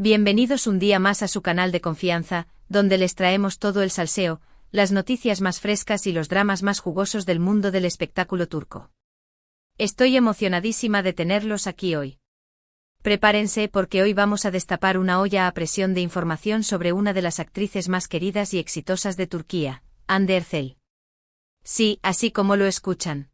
Bienvenidos un día más a su canal de confianza, donde les traemos todo el salseo, las noticias más frescas y los dramas más jugosos del mundo del espectáculo turco. Estoy emocionadísima de tenerlos aquí hoy. Prepárense porque hoy vamos a destapar una olla a presión de información sobre una de las actrices más queridas y exitosas de Turquía, Hande Erçel. Sí, así como lo escuchan.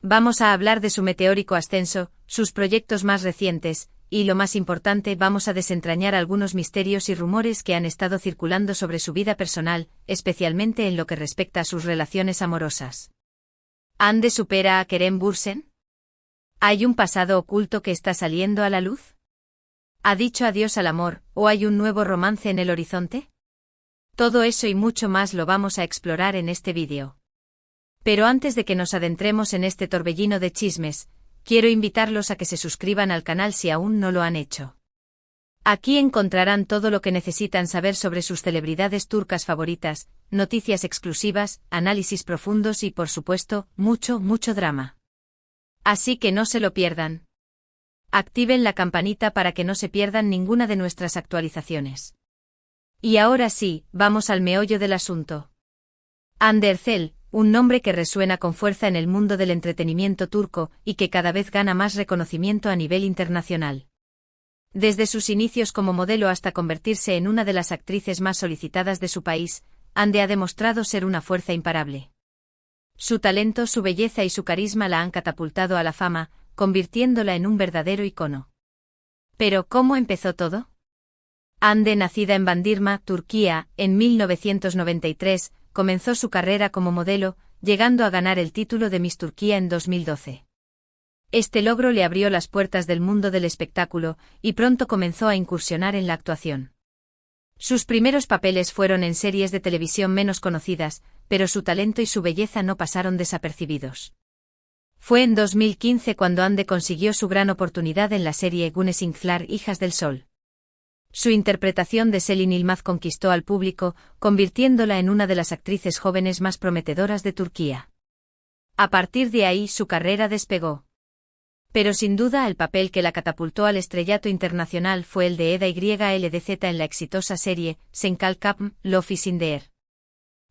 Vamos a hablar de su meteórico ascenso, sus proyectos más recientes, y lo más importante, vamos a desentrañar algunos misterios y rumores que han estado circulando sobre su vida personal, especialmente en lo que respecta a sus relaciones amorosas. ¿Hande supera a Kerem Bürsin? ¿Hay un pasado oculto que está saliendo a la luz? ¿Ha dicho adiós al amor, o hay un nuevo romance en el horizonte? Todo eso y mucho más lo vamos a explorar en este vídeo. Pero antes de que nos adentremos en este torbellino de chismes, quiero invitarlos a que se suscriban al canal si aún no lo han hecho. Aquí encontrarán todo lo que necesitan saber sobre sus celebridades turcas favoritas, noticias exclusivas, análisis profundos y, por supuesto, mucho drama. Así que no se lo pierdan. Activen la campanita para que no se pierdan ninguna de nuestras actualizaciones. Y ahora sí, vamos al meollo del asunto. Hande Erçel, un nombre que resuena con fuerza en el mundo del entretenimiento turco y que cada vez gana más reconocimiento a nivel internacional. Desde sus inicios como modelo hasta convertirse en una de las actrices más solicitadas de su país, Hande ha demostrado ser una fuerza imparable. Su talento, su belleza y su carisma la han catapultado a la fama, convirtiéndola en un verdadero icono. Pero, ¿cómo empezó todo? Hande, nacida en Bandırma, Turquía, en 1993, comenzó su carrera como modelo, llegando a ganar el título de Miss Turquía en 2012. Este logro le abrió las puertas del mundo del espectáculo, y pronto comenzó a incursionar en la actuación. Sus primeros papeles fueron en series de televisión menos conocidas, pero su talento y su belleza no pasaron desapercibidos. Fue en 2015 cuando Hande consiguió su gran oportunidad en la serie Güneşin Kızları, Hijas del Sol. Su interpretación de Selin Yılmaz conquistó al público, convirtiéndola en una de las actrices jóvenes más prometedoras de Turquía. A partir de ahí su carrera despegó. Pero sin duda el papel que la catapultó al estrellato internacional fue el de Eda YLDZ en la exitosa serie Sen Kalkapm, Love is in the Air.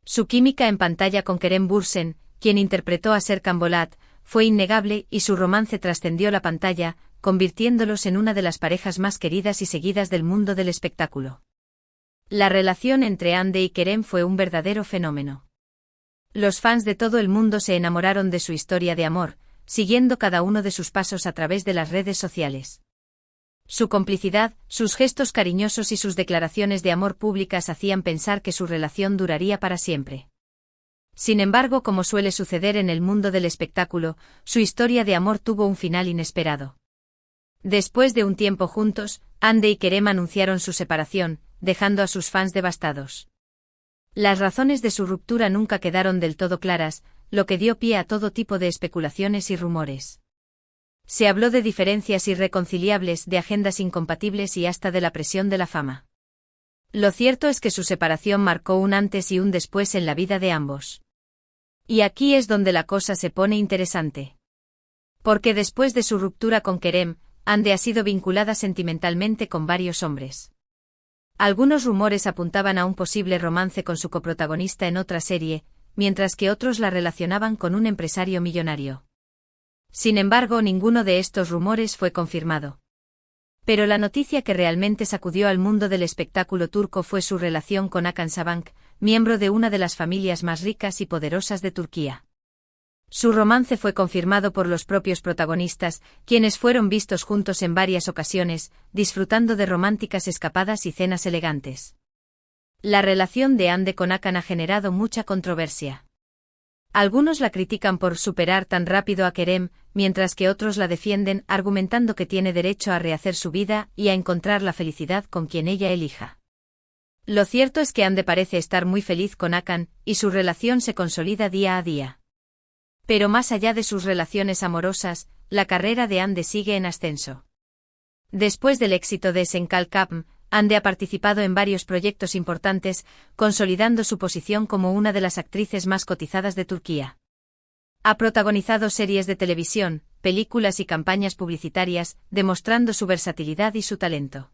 Su química en pantalla con Kerem Bürsin, quien interpretó a Serkan Bolat, fue innegable y su romance trascendió la pantalla, convirtiéndolos en una de las parejas más queridas y seguidas del mundo del espectáculo. La relación entre Hande y Kerem fue un verdadero fenómeno. Los fans de todo el mundo se enamoraron de su historia de amor, siguiendo cada uno de sus pasos a través de las redes sociales. Su complicidad, sus gestos cariñosos y sus declaraciones de amor públicas hacían pensar que su relación duraría para siempre. Sin embargo, como suele suceder en el mundo del espectáculo, su historia de amor tuvo un final inesperado. Después de un tiempo juntos, Hande y Kerem anunciaron su separación, dejando a sus fans devastados. Las razones de su ruptura nunca quedaron del todo claras, lo que dio pie a todo tipo de especulaciones y rumores. Se habló de diferencias irreconciliables, de agendas incompatibles y hasta de la presión de la fama. Lo cierto es que su separación marcó un antes y un después en la vida de ambos. Y aquí es donde la cosa se pone interesante. Porque después de su ruptura con Kerem, Hande ha sido vinculada sentimentalmente con varios hombres. Algunos rumores apuntaban a un posible romance con su coprotagonista en otra serie, mientras que otros la relacionaban con un empresario millonario. Sin embargo, ninguno de estos rumores fue confirmado. Pero la noticia que realmente sacudió al mundo del espectáculo turco fue su relación con Hakan Sabancı, miembro de una de las familias más ricas y poderosas de Turquía. Su romance fue confirmado por los propios protagonistas, quienes fueron vistos juntos en varias ocasiones, disfrutando de románticas escapadas y cenas elegantes. La relación de Hande con Hakan ha generado mucha controversia. Algunos la critican por superar tan rápido a Kerem, mientras que otros la defienden, argumentando que tiene derecho a rehacer su vida y a encontrar la felicidad con quien ella elija. Lo cierto es que Hande parece estar muy feliz con Hakan, y su relación se consolida día a día. Pero más allá de sus relaciones amorosas, la carrera de Hande sigue en ascenso. Después del éxito de Sen Kalkapm, Hande ha participado en varios proyectos importantes, consolidando su posición como una de las actrices más cotizadas de Turquía. Ha protagonizado series de televisión, películas y campañas publicitarias, demostrando su versatilidad y su talento.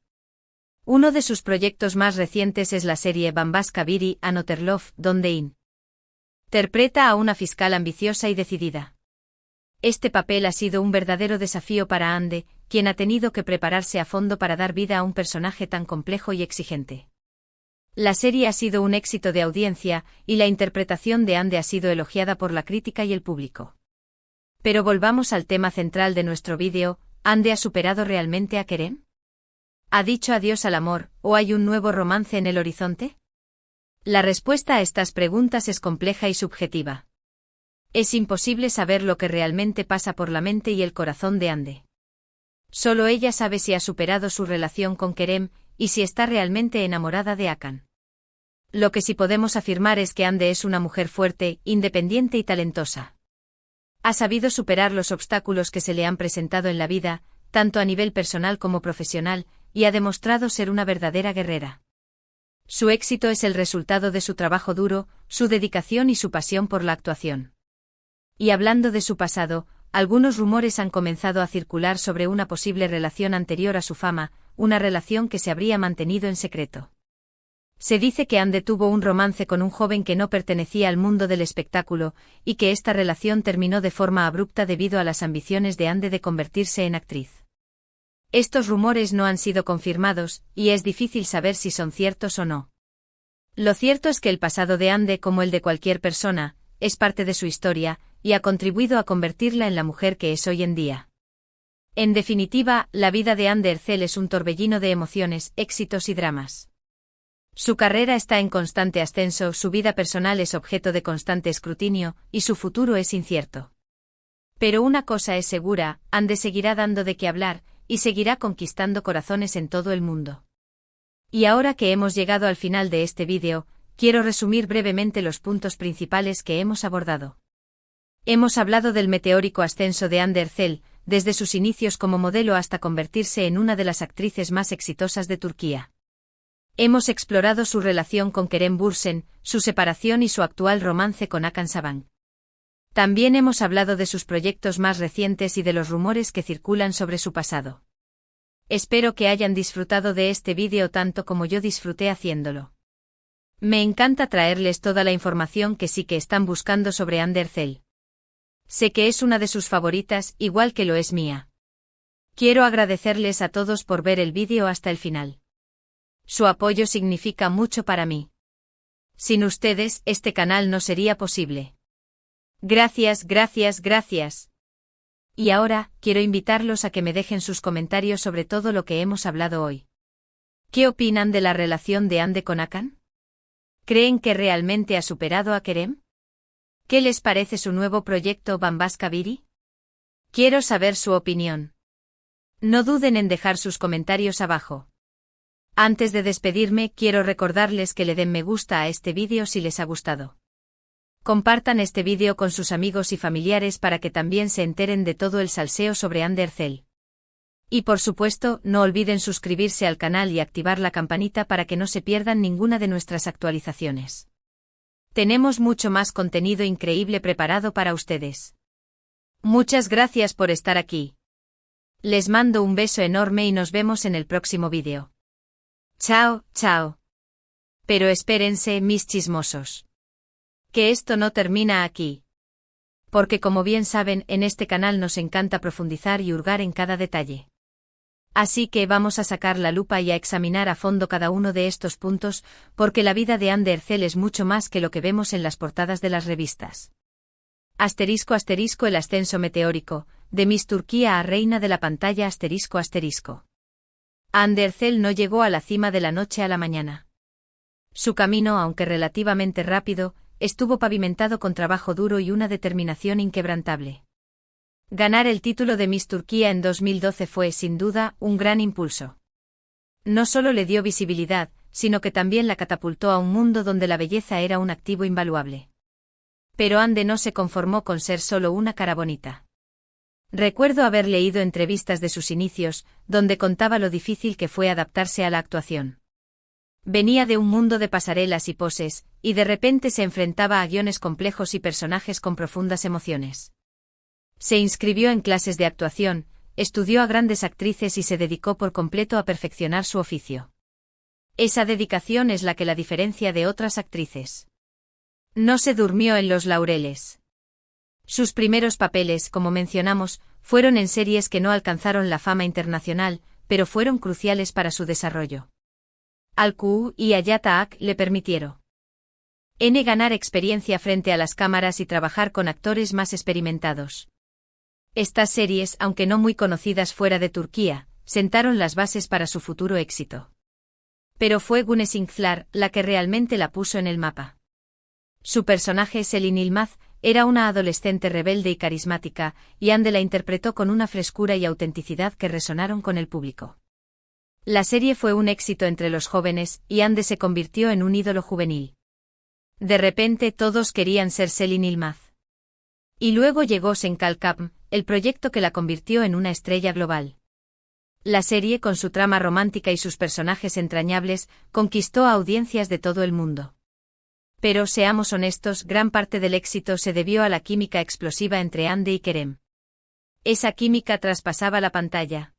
Uno de sus proyectos más recientes es la serie Bambaska Birie Another Love, donde interpreta a una fiscal ambiciosa y decidida. Este papel ha sido un verdadero desafío para Ande, quien ha tenido que prepararse a fondo para dar vida a un personaje tan complejo y exigente. La serie ha sido un éxito de audiencia, y la interpretación de Ande ha sido elogiada por la crítica y el público. Pero volvamos al tema central de nuestro vídeo. ¿Ande ha superado realmente a Kerem? ¿Ha dicho adiós al amor, o hay un nuevo romance en el horizonte? La respuesta a estas preguntas es compleja y subjetiva. Es imposible saber lo que realmente pasa por la mente y el corazón de Ande. Solo ella sabe si ha superado su relación con Kerem, y si está realmente enamorada de Hakan. Lo que sí podemos afirmar es que Ande es una mujer fuerte, independiente y talentosa. Ha sabido superar los obstáculos que se le han presentado en la vida, tanto a nivel personal como profesional, y ha demostrado ser una verdadera guerrera. Su éxito es el resultado de su trabajo duro, su dedicación y su pasión por la actuación. Y hablando de su pasado, algunos rumores han comenzado a circular sobre una posible relación anterior a su fama, una relación que se habría mantenido en secreto. Se dice que Ande tuvo un romance con un joven que no pertenecía al mundo del espectáculo, y que esta relación terminó de forma abrupta debido a las ambiciones de Ande de convertirse en actriz. Estos rumores no han sido confirmados, y es difícil saber si son ciertos o no. Lo cierto es que el pasado de Ande, como el de cualquier persona, es parte de su historia, y ha contribuido a convertirla en la mujer que es hoy en día. En definitiva, la vida de Ande Erçel es un torbellino de emociones, éxitos y dramas. Su carrera está en constante ascenso, su vida personal es objeto de constante escrutinio, y su futuro es incierto. Pero una cosa es segura, Ande seguirá dando de qué hablar, y seguirá conquistando corazones en todo el mundo. Y ahora que hemos llegado al final de este vídeo, quiero resumir brevemente los puntos principales que hemos abordado. Hemos hablado del meteórico ascenso de Ande Erçel, desde sus inicios como modelo hasta convertirse en una de las actrices más exitosas de Turquía. Hemos explorado su relación con Kerem Bürsin, su separación y su actual romance con Hakan Sabancı. También hemos hablado de sus proyectos más recientes y de los rumores que circulan sobre su pasado. Espero que hayan disfrutado de este vídeo tanto como yo disfruté haciéndolo. Me encanta traerles toda la información que sí que están buscando sobre Ande Erçel. Sé que es una de sus favoritas, igual que lo es mía. Quiero agradecerles a todos por ver el vídeo hasta el final. Su apoyo significa mucho para mí. Sin ustedes, este canal no sería posible. Gracias, gracias, gracias. Y ahora, quiero invitarlos a que me dejen sus comentarios sobre todo lo que hemos hablado hoy. ¿Qué opinan de la relación de Ande con Hakan? ¿Creen que realmente ha superado a Kerem? ¿Qué les parece su nuevo proyecto Bambaska Birie? Quiero saber su opinión. No duden en dejar sus comentarios abajo. Antes de despedirme, quiero recordarles que le den me gusta a este vídeo si les ha gustado. Compartan este vídeo con sus amigos y familiares para que también se enteren de todo el salseo sobre Ande Erçel. Y por supuesto, no olviden suscribirse al canal y activar la campanita para que no se pierdan ninguna de nuestras actualizaciones. Tenemos mucho más contenido increíble preparado para ustedes. Muchas gracias por estar aquí. Les mando un beso enorme y nos vemos en el próximo vídeo. Chao, chao. Pero espérense, mis chismosos. Que esto no termina aquí. Porque como bien saben, en este canal nos encanta profundizar y hurgar en cada detalle. Así que vamos a sacar la lupa y a examinar a fondo cada uno de estos puntos, porque la vida de Ande Erçel es mucho más que lo que vemos en las portadas de las revistas. Asterisco asterisco el ascenso meteórico, de Miss Turquía a reina de la pantalla asterisco asterisco. Ande Erçel no llegó a la cima de la noche a la mañana. Su camino, aunque relativamente rápido, estuvo pavimentado con trabajo duro y una determinación inquebrantable. Ganar el título de Miss Turquía en 2012 fue, sin duda, un gran impulso. No solo le dio visibilidad, sino que también la catapultó a un mundo donde la belleza era un activo invaluable. Pero Ande no se conformó con ser solo una cara bonita. Recuerdo haber leído entrevistas de sus inicios, donde contaba lo difícil que fue adaptarse a la actuación. Venía de un mundo de pasarelas y poses, y de repente se enfrentaba a guiones complejos y personajes con profundas emociones. Se inscribió en clases de actuación, estudió a grandes actrices y se dedicó por completo a perfeccionar su oficio. Esa dedicación es la que la diferencia de otras actrices. No se durmió en los laureles. Sus primeros papeles, como mencionamos, fueron en series que no alcanzaron la fama internacional, pero fueron cruciales para su desarrollo. Al-Ku y Ayata le permitieron ganar experiencia frente a las cámaras y trabajar con actores más experimentados. Estas series, aunque no muy conocidas fuera de Turquía, sentaron las bases para su futuro éxito. Pero fue Güneş Ünsal la que realmente la puso en el mapa. Su personaje Selin Yılmaz era una adolescente rebelde y carismática, y Hande la interpretó con una frescura y autenticidad que resonaron con el público. La serie fue un éxito entre los jóvenes, y Hande se convirtió en un ídolo juvenil. De repente todos querían ser Selin Yılmaz. Y luego llegó Senkalkapm, el proyecto que la convirtió en una estrella global. La serie, con su trama romántica y sus personajes entrañables, conquistó a audiencias de todo el mundo. Pero seamos honestos, gran parte del éxito se debió a la química explosiva entre Hande y Kerem. Esa química traspasaba la pantalla.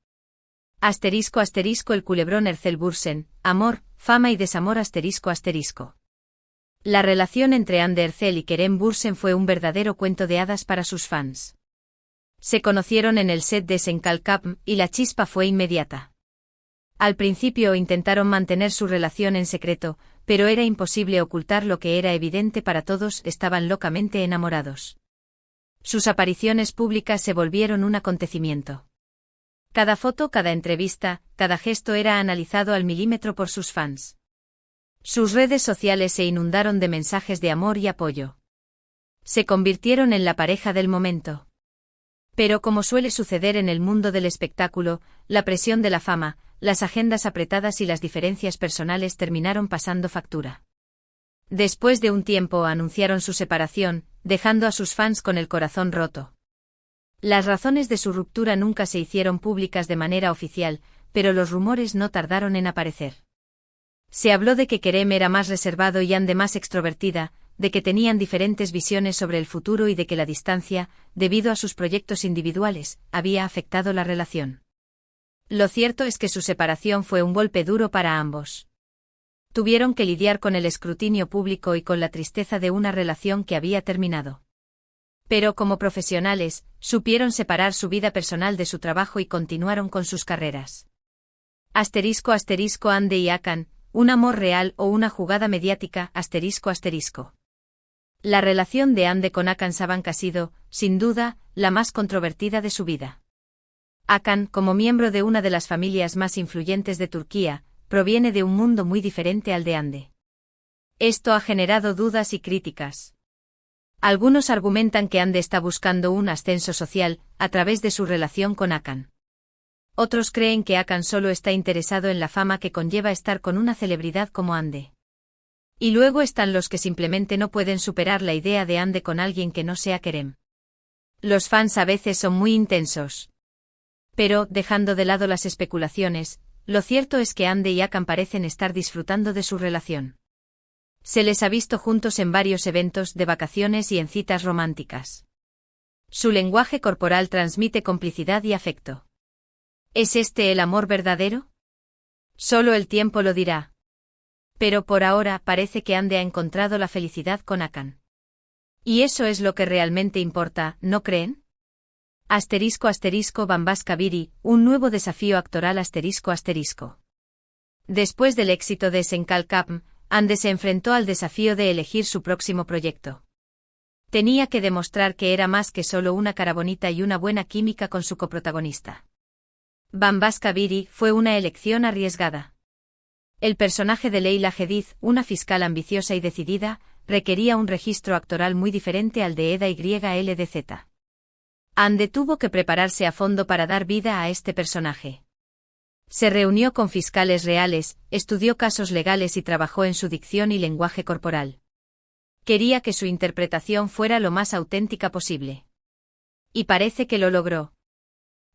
*** el culebrón Ercel Bursen, amor, fama y desamor ***. La relación entre Hande Ercel y Kerem Bursen fue un verdadero cuento de hadas para sus fans. Se conocieron en el set de Senkalkapm y la chispa fue inmediata. Al principio intentaron mantener su relación en secreto, pero era imposible ocultar lo que era evidente para todos: estaban locamente enamorados. Sus apariciones públicas se volvieron un acontecimiento. Cada foto, cada entrevista, cada gesto era analizado al milímetro por sus fans. Sus redes sociales se inundaron de mensajes de amor y apoyo. Se convirtieron en la pareja del momento. Pero como suele suceder en el mundo del espectáculo, la presión de la fama, las agendas apretadas y las diferencias personales terminaron pasando factura. Después de un tiempo anunciaron su separación, dejando a sus fans con el corazón roto. Las razones de su ruptura nunca se hicieron públicas de manera oficial, pero los rumores no tardaron en aparecer. Se habló de que Kerem era más reservado y Hande más extrovertida, de que tenían diferentes visiones sobre el futuro y de que la distancia, debido a sus proyectos individuales, había afectado la relación. Lo cierto es que su separación fue un golpe duro para ambos. Tuvieron que lidiar con el escrutinio público y con la tristeza de una relación que había terminado. Pero como profesionales, supieron separar su vida personal de su trabajo y continuaron con sus carreras. *** Hande y Hakan, un amor real o una jugada mediática. ***. La relación de Hande con Hakan Sabank ha sido, sin duda, la más controvertida de su vida. Hakan, como miembro de una de las familias más influyentes de Turquía, proviene de un mundo muy diferente al de Hande. Esto ha generado dudas y críticas. Algunos argumentan que Hande está buscando un ascenso social a través de su relación con Hakan. Otros creen que Hakan solo está interesado en la fama que conlleva estar con una celebridad como Hande. Y luego están los que simplemente no pueden superar la idea de Hande con alguien que no sea Kerem. Los fans a veces son muy intensos. Pero, dejando de lado las especulaciones, lo cierto es que Hande y Hakan parecen estar disfrutando de su relación. Se les ha visto juntos en varios eventos de vacaciones y en citas románticas. Su lenguaje corporal transmite complicidad y afecto. ¿Es este el amor verdadero? Solo el tiempo lo dirá. Pero por ahora parece que Hande ha encontrado la felicidad con Hakan. Y eso es lo que realmente importa, ¿no creen? *** Bambaska Biri, un nuevo desafío actoral ***. Después del éxito de Senkalkapm, Hande se enfrentó al desafío de elegir su próximo proyecto. Tenía que demostrar que era más que solo una cara bonita y una buena química con su coprotagonista. Bambaska Biri fue una elección arriesgada. El personaje de Leyla Hadid, una fiscal ambiciosa y decidida, requería un registro actoral muy diferente al de Eda YLDZ. Hande tuvo que prepararse a fondo para dar vida a este personaje. Se reunió con fiscales reales, estudió casos legales y trabajó en su dicción y lenguaje corporal. Quería que su interpretación fuera lo más auténtica posible. Y parece que lo logró.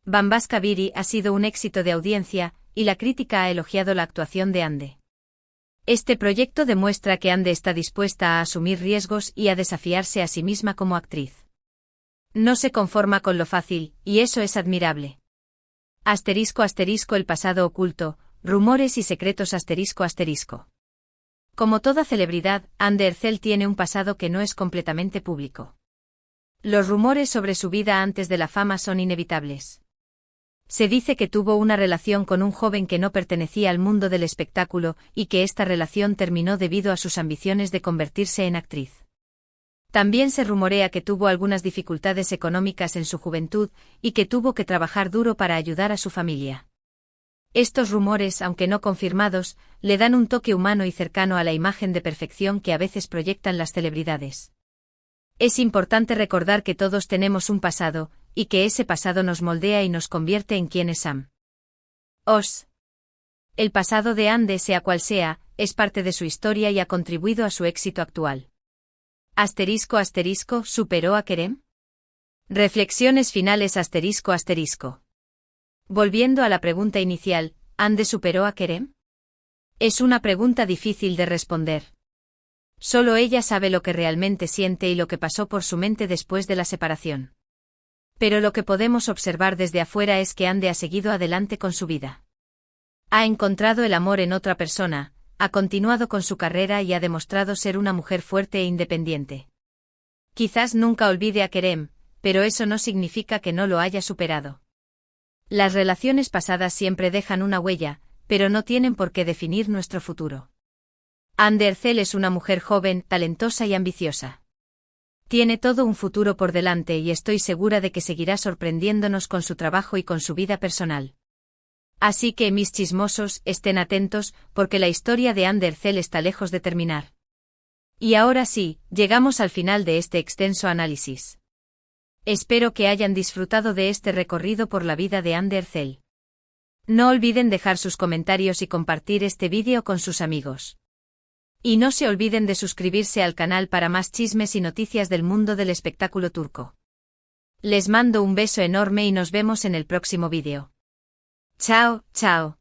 Bambaska Biri ha sido un éxito de audiencia, y la crítica ha elogiado la actuación de Hande. Este proyecto demuestra que Hande está dispuesta a asumir riesgos y a desafiarse a sí misma como actriz. No se conforma con lo fácil, y eso es admirable. *** El pasado oculto, rumores y secretos ***. Como toda celebridad, Hande Erçel tiene un pasado que no es completamente público. Los rumores sobre su vida antes de la fama son inevitables. Se dice que tuvo una relación con un joven que no pertenecía al mundo del espectáculo y que esta relación terminó debido a sus ambiciones de convertirse en actriz. También se rumorea que tuvo algunas dificultades económicas en su juventud y que tuvo que trabajar duro para ayudar a su familia. Estos rumores, aunque no confirmados, le dan un toque humano y cercano a la imagen de perfección que a veces proyectan las celebridades. Es importante recordar que todos tenemos un pasado, y que ese pasado nos moldea y nos convierte en quienes somos. El pasado de Hande, sea cual sea, es parte de su historia y ha contribuido a su éxito actual. ***, ¿superó a Kerem? Reflexiones finales ***. Volviendo a la pregunta inicial, ¿Hande superó a Kerem? Es una pregunta difícil de responder. Solo ella sabe lo que realmente siente y lo que pasó por su mente después de la separación. Pero lo que podemos observar desde afuera es que Hande ha seguido adelante con su vida. Ha encontrado el amor en otra persona, ha continuado con su carrera y ha demostrado ser una mujer fuerte e independiente. Quizás nunca olvide a Kerem, pero eso no significa que no lo haya superado. Las relaciones pasadas siempre dejan una huella, pero no tienen por qué definir nuestro futuro. Hande Erçel es una mujer joven, talentosa y ambiciosa. Tiene todo un futuro por delante y estoy segura de que seguirá sorprendiéndonos con su trabajo y con su vida personal. Así que, mis chismosos, estén atentos, porque la historia de Hande Erçel está lejos de terminar. Y ahora sí, llegamos al final de este extenso análisis. Espero que hayan disfrutado de este recorrido por la vida de Hande Erçel. No olviden dejar sus comentarios y compartir este vídeo con sus amigos. Y no se olviden de suscribirse al canal para más chismes y noticias del mundo del espectáculo turco. Les mando un beso enorme y nos vemos en el próximo vídeo. Chao, chao.